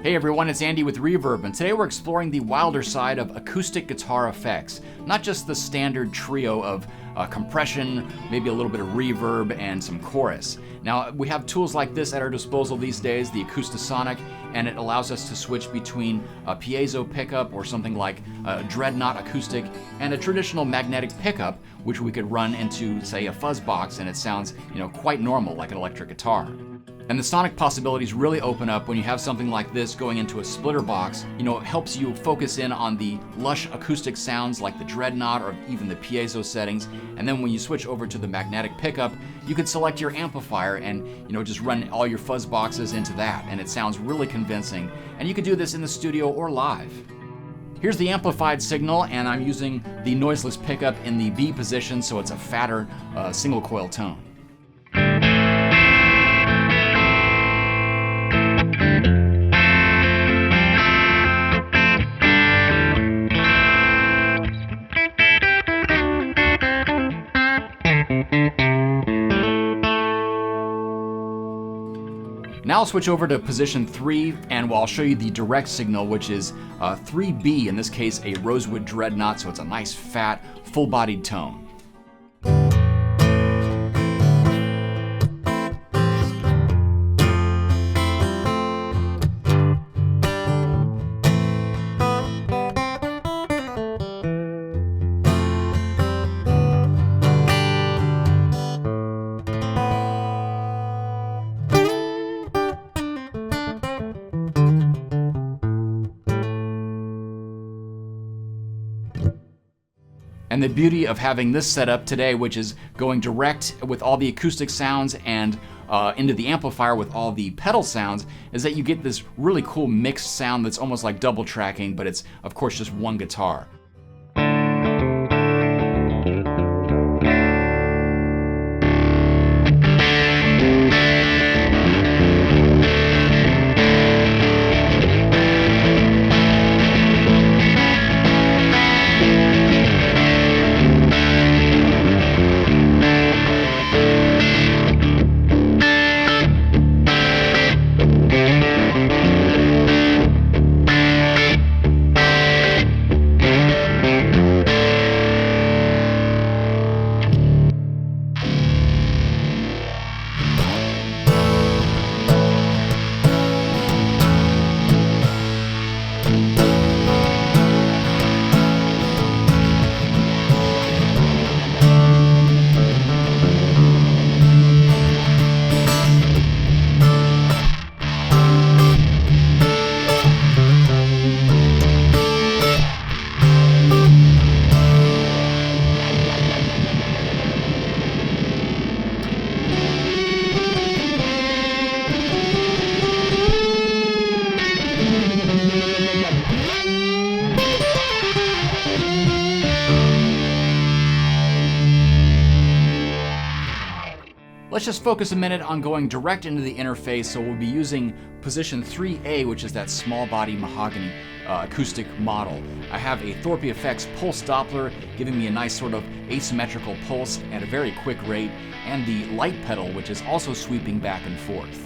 Hey everyone, it's Andy with Reverb, and today we're exploring the wilder side of acoustic guitar effects. Not just the standard trio of compression, maybe a little bit of reverb, and some chorus. Now, we have tools like this at our disposal these days, the Acoustisonic, and it allows us to switch between a piezo pickup or something like a Dreadnought acoustic and a traditional magnetic pickup, which we could run into, say, a fuzz box, and it sounds, quite normal like an electric guitar. And the sonic possibilities really open up when you have something like this going into a splitter box. It helps you focus in on the lush acoustic sounds like the Dreadnought or even the piezo settings. And then when you switch over to the magnetic pickup, you can select your amplifier and just run all your fuzz boxes into that, and it sounds really convincing. And you can do this in the studio or live. Here's the amplified signal, and I'm using the noiseless pickup in the B position, so it's a fatter single coil tone. Now I'll switch over to position 3, and I'll show you the direct signal, which is 3B, in this case a Rosewood Dreadnought, so it's a nice fat, full-bodied tone. And the beauty of having this setup today, which is going direct with all the acoustic sounds and into the amplifier with all the pedal sounds, is that you get this really cool mixed sound that's almost like double tracking, but it's of course just one guitar. Let's just focus a minute on going direct into the interface, so we'll be using position 3A, which is that small body mahogany acoustic model. I have a Thorpy FX pulse Doppler giving me a nice sort of asymmetrical pulse at a very quick rate, and the light pedal, which is also sweeping back and forth.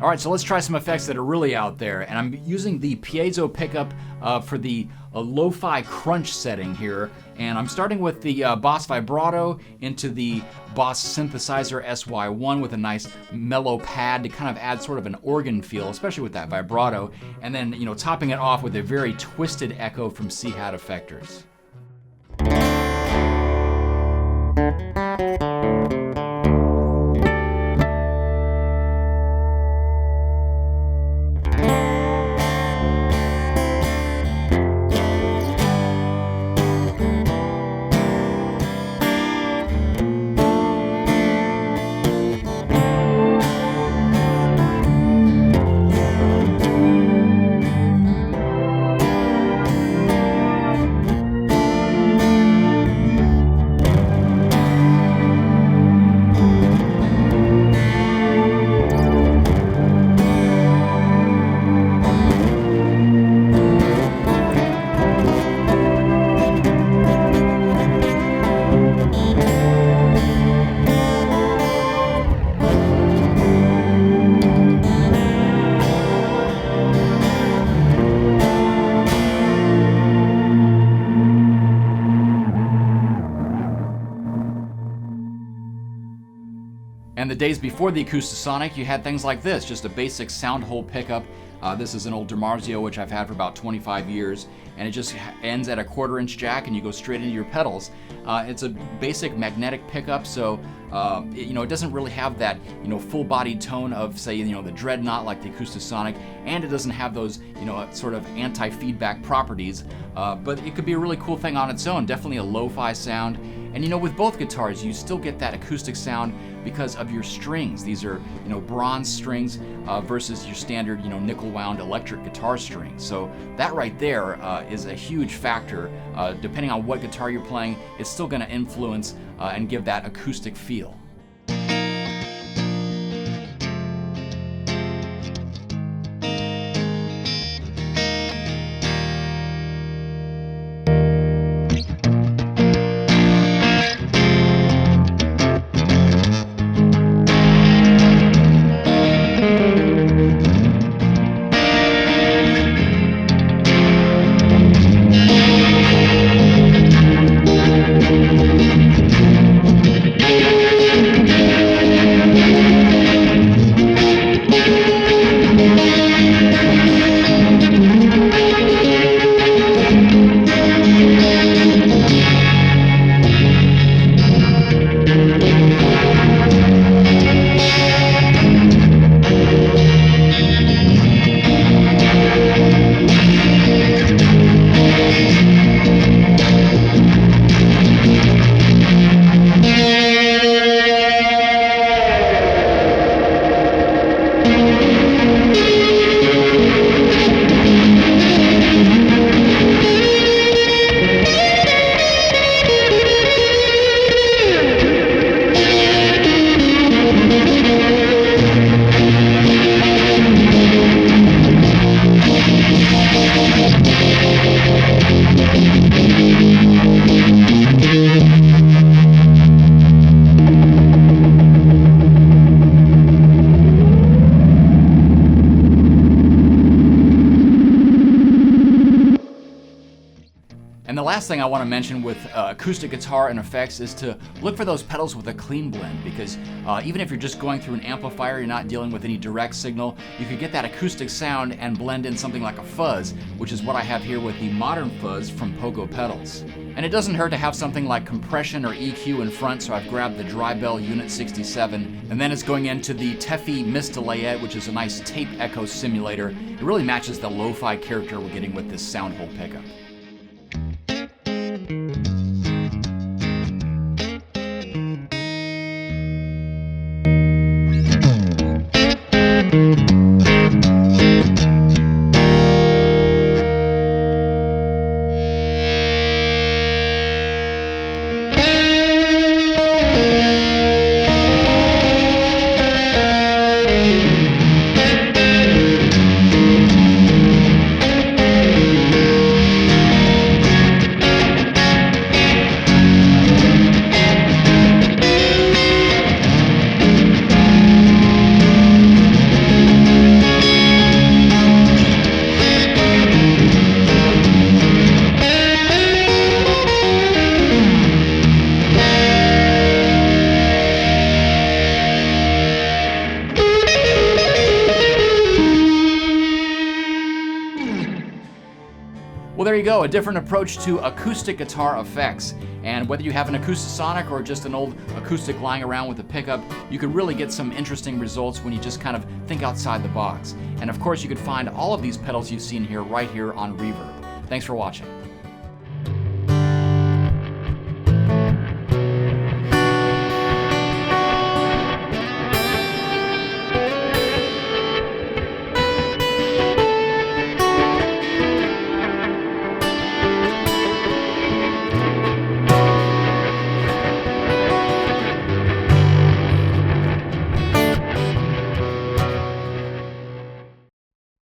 All right, so let's try some effects that are really out there, and I'm using the piezo pickup for the lo-fi crunch setting here, and I'm starting with the Boss Vibrato into the Boss Synthesizer SY1 with a nice mellow pad to kind of add sort of an organ feel, especially with that vibrato, and then topping it off with a very twisted echo from Sehat Effectors. And the days before the Acoustisonic, you had things like this, just a basic Soundhole pickup. This is an old DiMarzio, which I've had for about 25 years, and it just ends at a 1/4-inch jack and you go straight into your pedals. It's a basic magnetic pickup, so it doesn't really have that full-bodied tone of, say, the Dreadnought like the Acoustisonic, and it doesn't have those sort of anti-feedback properties, but it could be a really cool thing on its own. Definitely a lo-fi sound. And with both guitars, you still get that acoustic sound because of your strings. These are bronze strings versus your standard nickel wound electric guitar strings. So that right there is a huge factor. Depending on what guitar you're playing, it's still going to influence and give that acoustic feel. And the last thing I want to mention with acoustic guitar and effects is to look for those pedals with a clean blend, because even if you're just going through an amplifier, you're not dealing with any direct signal, you could get that acoustic sound and blend in something like a fuzz, which is what I have here with the modern fuzz from Pogo pedals. And it doesn't hurt to have something like compression or EQ in front, so I've grabbed the Drybell Unit 67, and then it's going into the TEFI Miss Delayette, which is a nice tape echo simulator. It really matches the lo-fi character we're getting with this Soundhole pickup. Well, there you go, a different approach to acoustic guitar effects. And whether you have an Acoustisonic or just an old acoustic lying around with a pickup, you could really get some interesting results when you just kind of think outside the box. And of course, you could find all of these pedals you've seen here right here on Reverb. Thanks for watching.